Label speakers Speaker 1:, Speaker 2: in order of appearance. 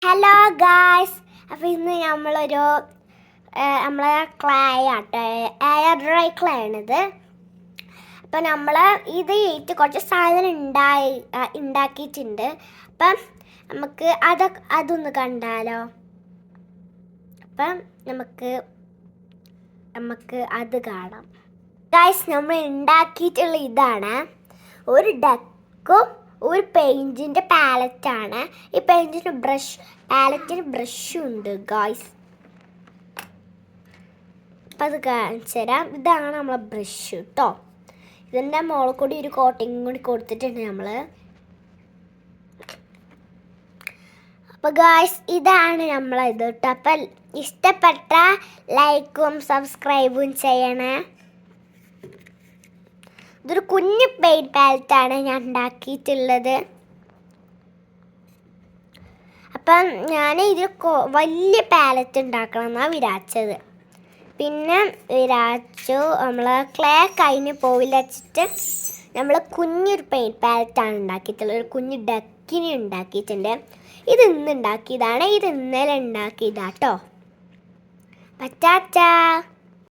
Speaker 1: Hello guys, അപ്പോൾ ഇന്ന് നമ്മളെ ക്ലേ ആട്ടോ, എയർ ഡ്രൈ ക്ലേ ആണിത്. അപ്പം നമ്മൾ ഇത് കുറച്ച് സാധനം ഉണ്ടാക്കിയിട്ടുണ്ട്. അപ്പം നമുക്ക് അതൊന്ന് കണ്ടാലോ. അപ്പം നമുക്ക് അത് കാണാം. ഗായ്സ്, നമ്മൾ ഉണ്ടാക്കിയിട്ടുള്ള ഇതാണ് ഒരു ഡക്കും ഒരു പെയിൻറ്റിൻ്റെ പാലറ്റാണ്. ഈ പാലറ്റിന് ബ്രഷും ഉണ്ട് ഗായ്സ്. അപ്പം അത് കാണിച്ചു തരാം. ഇതാണ് നമ്മളെ ബ്രഷ് കേട്ടോ. ഇതിൻ്റെ മുകളിൽ കൂടി ഒരു കോട്ടിങ് കൂടി കൊടുത്തിട്ടുണ്ട് നമ്മൾ. അപ്പോൾ ഗായ്സ്, ഇതാണ് നമ്മളത് കേട്ടോ. അപ്പം ഇഷ്ടപ്പെട്ട ലൈക്കും സബ്സ്ക്രൈബും ചെയ്യണേ. ഇതൊരു കുഞ്ഞു പെയിൻറ്റ് പാലറ്റാണ് ഞാൻ ഉണ്ടാക്കിയിട്ടുള്ളത്. അപ്പം ഞാൻ ഇതിൽ വലിയ പാലറ്റ് ഉണ്ടാക്കണം എന്നാണ് വിചാരിച്ചത്. പിന്നെ നമ്മൾ ക്ലേ കഴിഞ്ഞ് പോവില്ല വെച്ചിട്ട് നമ്മൾ കുഞ്ഞൊരു പെയിൻറ്റ് പാലറ്റാണ് ഉണ്ടാക്കിയിട്ടുള്ളത്. ഒരു കുഞ്ഞു ഡക്കിനെ ഉണ്ടാക്കിയിട്ടുണ്ട്. ഇത് ഇന്ന് ഉണ്ടാക്കിയതാണ്. ഇത് ഇന്നലെ ഉണ്ടാക്കിയതാട്ടോ. പറ്റാ